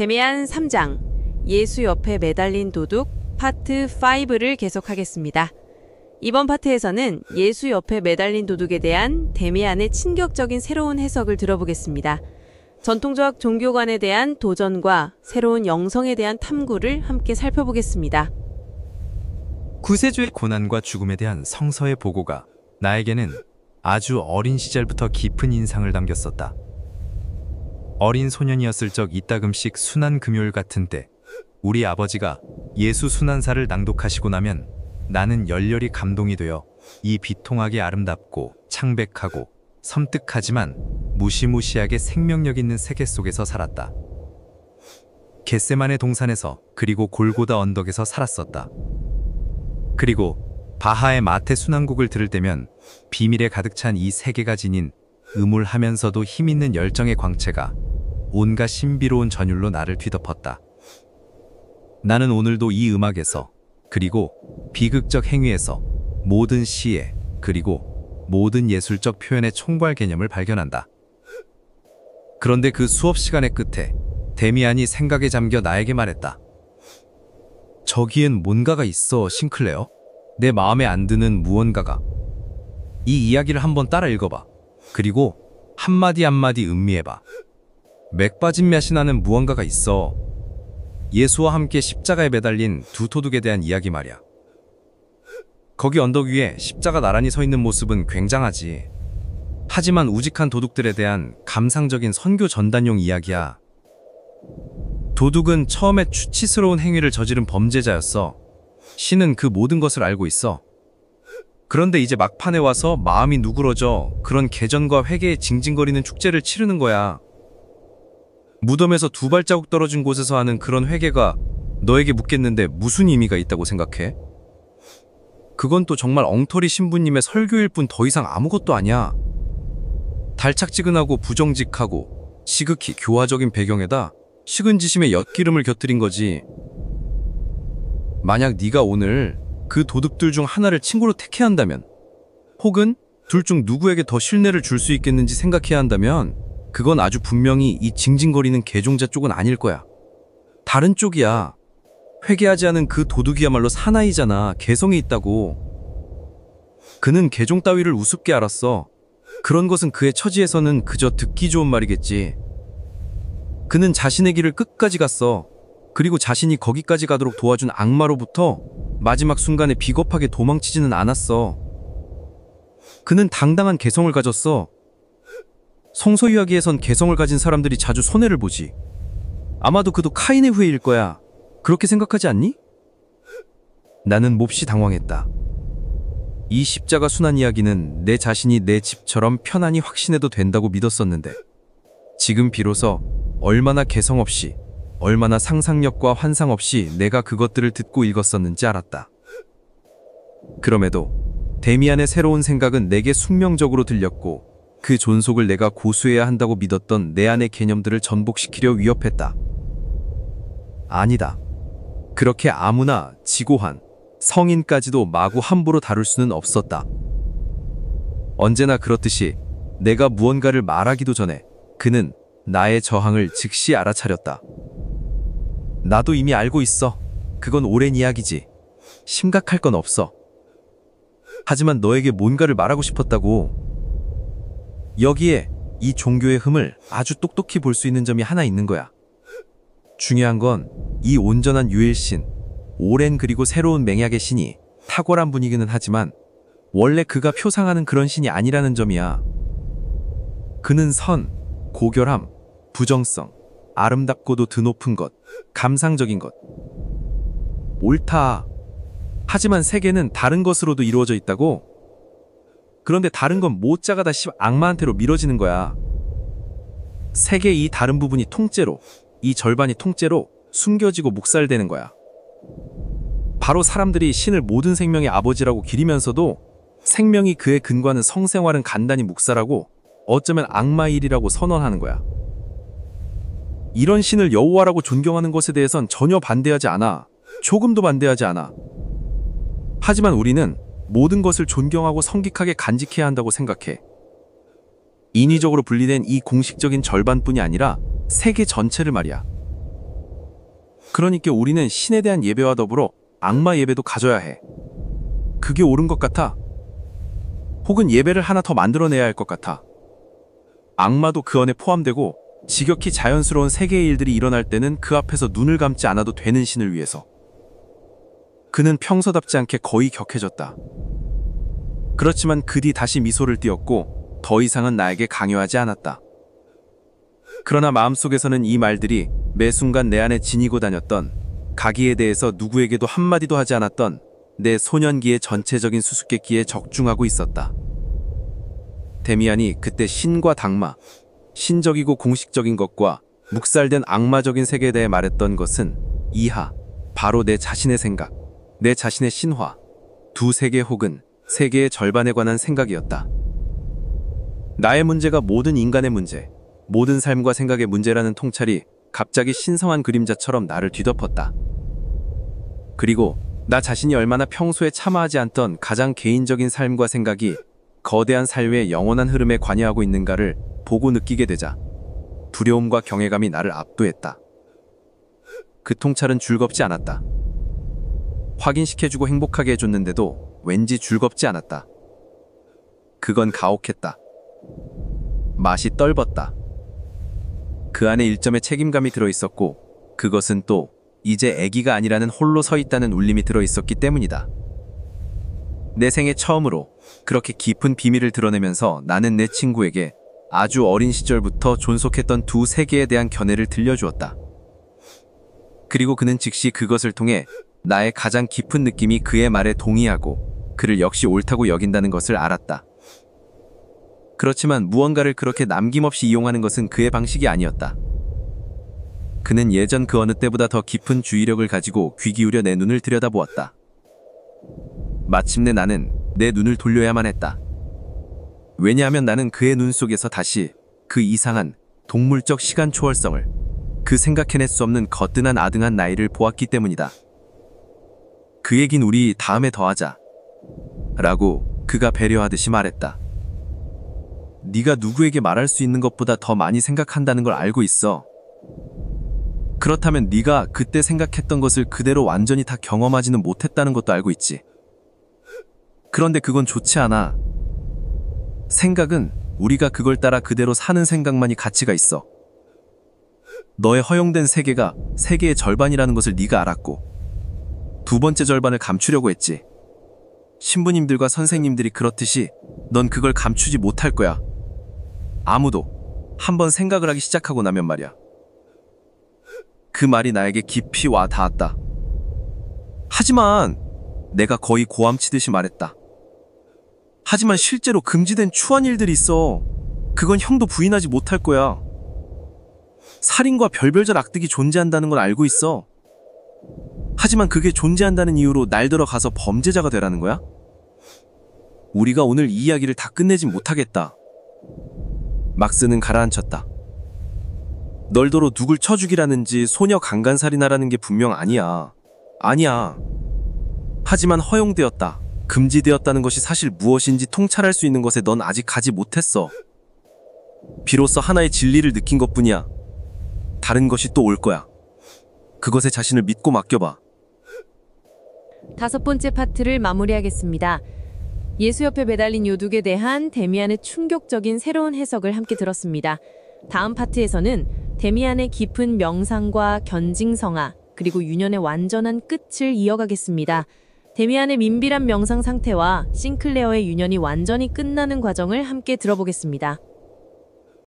재미한 3장 예수 옆에 매달린 도둑 파트 5를 계속하겠습니다. 이번 파트에서는 예수 옆에 매달린 도둑에 대한 데미안의 충격적인 새로운 해석을 들어보겠습니다. 전통적 종교관에 대한 도전과 새로운 영성에 대한 탐구를 함께 살펴보겠습니다. 구세주의 고난과 죽음에 대한 성서의 보고가 나에게는 아주 어린 시절부터 깊은 인상을 남겼었다. 어린 소년이었을 적 이따금씩 순환 금요일 같은 때 우리 아버지가 예수 순환사를 낭독하시고 나면 나는 열렬히 감동이 되어 이 비통하게 아름답고 창백하고 섬뜩하지만 무시무시하게 생명력 있는 세계 속에서 살았다. 겟세마네 동산에서 그리고 골고다 언덕에서 살았었다. 그리고 바하의 마태 순환곡을 들을 때면 비밀에 가득 찬 이 세계가 지닌 음울하면서도 힘있는 열정의 광채가 온갖 신비로운 전율로 나를 뒤덮었다. 나는 오늘도 이 음악에서 그리고 비극적 행위에서 모든 시에 그리고 모든 예술적 표현의 총괄 개념을 발견한다. 그런데 그 수업 시간의 끝에 데미안이 생각에 잠겨 나에게 말했다. 저기엔 뭔가가 있어, 싱클레어. 내 마음에 안 드는 무언가가. 이 이야기를 한번 따라 읽어봐. 그리고 한마디 한마디 음미해봐. 맥 빠진 맛이 나는 무언가가 있어. 예수와 함께 십자가에 매달린 두 도둑에 대한 이야기 말이야. 거기 언덕 위에 십자가 나란히 서 있는 모습은 굉장하지. 하지만 우직한 도둑들에 대한 감상적인 선교 전단용 이야기야. 도둑은 처음에 추치스러운 행위를 저지른 범죄자였어. 신은 그 모든 것을 알고 있어. 그런데 이제 막판에 와서 마음이 누그러져 그런 개전과 회개의 징징거리는 축제를 치르는 거야. 무덤에서 두 발자국 떨어진 곳에서 하는 그런 회개가 너에게 묻겠는데 무슨 의미가 있다고 생각해? 그건 또 정말 엉터리 신부님의 설교일 뿐 더 이상 아무것도 아니야. 달착지근하고 부정직하고 시극히 교화적인 배경에다 식은지심의 엿기름을 곁들인 거지. 만약 네가 오늘 그 도둑들 중 하나를 친구로 택해야 한다면, 혹은 둘 중 누구에게 더 신뢰를 줄 수 있겠는지 생각해야 한다면 그건 아주 분명히 이 징징거리는 개종자 쪽은 아닐 거야. 다른 쪽이야. 회개하지 않은 그 도둑이야말로 사나이잖아. 개성이 있다고. 그는 개종 따위를 우습게 알았어. 그런 것은 그의 처지에서는 그저 듣기 좋은 말이겠지. 그는 자신의 길을 끝까지 갔어. 그리고 자신이 거기까지 가도록 도와준 악마로부터 마지막 순간에 비겁하게 도망치지는 않았어. 그는 당당한 개성을 가졌어. 성서 이야기에선 개성을 가진 사람들이 자주 손해를 보지. 아마도 그도 카인의 후예일 거야. 그렇게 생각하지 않니? 나는 몹시 당황했다. 이 십자가 순환 이야기는 내 자신이 내 집처럼 편안히 확신해도 된다고 믿었었는데 지금 비로소 얼마나 개성 없이, 얼마나 상상력과 환상 없이 내가 그것들을 듣고 읽었었는지 알았다. 그럼에도 데미안의 새로운 생각은 내게 숙명적으로 들렸고 그 존속을 내가 고수해야 한다고 믿었던 내 안의 개념들을 전복시키려 위협했다. 아니다. 그렇게 아무나 지고한 성인까지도 마구 함부로 다룰 수는 없었다. 언제나 그렇듯이 내가 무언가를 말하기도 전에 그는 나의 저항을 즉시 알아차렸다. 나도 이미 알고 있어. 그건 오랜 이야기지. 심각할 건 없어. 하지만 너에게 뭔가를 말하고 싶었다고. 여기에 이 종교의 흠을 아주 똑똑히 볼 수 있는 점이 하나 있는 거야. 중요한 건 이 온전한 유일신, 오랜 그리고 새로운 맹약의 신이 탁월한 분이기는 하지만 원래 그가 표상하는 그런 신이 아니라는 점이야. 그는 선, 고결함, 부정성, 아름답고도 드높은 것, 감상적인 것. 옳다. 하지만 세계는 다른 것으로도 이루어져 있다고? 그런데 다른 건 모짜가 다시 악마한테로 미뤄지는 거야. 세계의 이 다른 부분이 통째로, 이 절반이 통째로 숨겨지고 묵살되는 거야. 바로 사람들이 신을 모든 생명의 아버지라고 기리면서도 생명이 그의 근거하는 성생활은 간단히 묵살하고 어쩌면 악마의 일이라고 선언하는 거야. 이런 신을 여호와라고 존경하는 것에 대해선 전혀 반대하지 않아. 조금도 반대하지 않아. 하지만 우리는 모든 것을 존경하고 성직하게 간직해야 한다고 생각해. 인위적으로 분리된 이 공식적인 절반뿐이 아니라 세계 전체를 말이야. 그러니까 우리는 신에 대한 예배와 더불어 악마 예배도 가져야 해. 그게 옳은 것 같아. 혹은 예배를 하나 더 만들어내야 할 것 같아. 악마도 그 안에 포함되고 지극히 자연스러운 세계의 일들이 일어날 때는 그 앞에서 눈을 감지 않아도 되는 신을 위해서. 그는 평소답지 않게 거의 격해졌다. 그렇지만 그 뒤 다시 미소를 띄었고 더 이상은 나에게 강요하지 않았다. 그러나 마음속에서는 이 말들이 매 순간 내 안에 지니고 다녔던, 가기에 대해서 누구에게도 한마디도 하지 않았던 내 소년기의 전체적인 수수께끼에 적중하고 있었다. 데미안이 그때 신과 당마, 신적이고 공식적인 것과 묵살된 악마적인 세계에 대해 말했던 것은 이하, 바로 내 자신의 생각, 내 자신의 신화, 두 세계 혹은 세계의 절반에 관한 생각이었다. 나의 문제가 모든 인간의 문제, 모든 삶과 생각의 문제라는 통찰이 갑자기 신성한 그림자처럼 나를 뒤덮었다. 그리고 나 자신이 얼마나 평소에 참아하지 않던 가장 개인적인 삶과 생각이 거대한 사회의 영원한 흐름에 관여하고 있는가를 보고 느끼게 되자 두려움과 경외감이 나를 압도했다. 그 통찰은 즐겁지 않았다. 확인시켜주고 행복하게 해줬는데도 왠지 즐겁지 않았다. 그건 가혹했다. 맛이 떫었다. 그 안에 일점의 책임감이 들어있었고 그것은 또 이제 애기가 아니라는 홀로 서 있다는 울림이 들어있었기 때문이다. 내 생애 처음으로 그렇게 깊은 비밀을 드러내면서 나는 내 친구에게 아주 어린 시절부터 존속했던 두 세계에 대한 견해를 들려주었다. 그리고 그는 즉시 그것을 통해 나의 가장 깊은 느낌이 그의 말에 동의하고 그를 역시 옳다고 여긴다는 것을 알았다. 그렇지만 무언가를 그렇게 남김없이 이용하는 것은 그의 방식이 아니었다. 그는 예전 그 어느 때보다 더 깊은 주의력을 가지고 귀 기울여 내 눈을 들여다보았다. 마침내 나는 내 눈을 돌려야만 했다. 왜냐하면 나는 그의 눈 속에서 다시 그 이상한 동물적 시간 초월성을, 그 생각해낼 수 없는 거뜬한 아등한 나이를 보았기 때문이다. 그 얘긴 우리 다음에 더 하자 라고 그가 배려하듯이 말했다. 네가 누구에게 말할 수 있는 것보다 더 많이 생각한다는 걸 알고 있어. 그렇다면 네가 그때 생각했던 것을 그대로 완전히 다 경험하지는 못했다는 것도 알고 있지. 그런데 그건 좋지 않아. 생각은 우리가 그걸 따라 그대로 사는 생각만이 가치가 있어. 너의 허용된 세계가 세계의 절반이라는 것을 네가 알았고 두 번째 절반을 감추려고 했지. 신부님들과 선생님들이 그렇듯이 넌 그걸 감추지 못할 거야. 아무도 한번 생각을 하기 시작하고 나면 말이야. 그 말이 나에게 깊이 와 닿았다. 하지만 내가 거의 고함치듯이 말했다. 하지만 실제로 금지된 추한 일들이 있어. 그건 형도 부인하지 못할 거야. 살인과 별별절 악득이 존재한다는 걸 알고 있어. 하지만 그게 존재한다는 이유로 날 들어가서 범죄자가 되라는 거야? 우리가 오늘 이 이야기를 다 끝내진 못하겠다. 막스는 가라앉혔다. 널더러 누굴 쳐 죽이라는지 소녀 강간살인하라는 게 분명 아니야. 아니야. 하지만 허용되었다, 금지되었다는 것이 사실 무엇인지 통찰할 수 있는 것에 넌 아직 가지 못했어. 비로소 하나의 진리를 느낀 것뿐이야. 다른 것이 또 올 거야. 그것에 자신을 믿고 맡겨봐. 다섯 번째 파트를 마무리하겠습니다. 예수 옆에 매달린 요둑에 대한 데미안의 충격적인 새로운 해석을 함께 들었습니다. 다음 파트에서는 데미안의 깊은 명상과 견징성화, 그리고 유년의 완전한 끝을 이어가겠습니다. 데미안의 민비란 명상 상태와 싱클레어의 유년이 완전히 끝나는 과정을 함께 들어보겠습니다.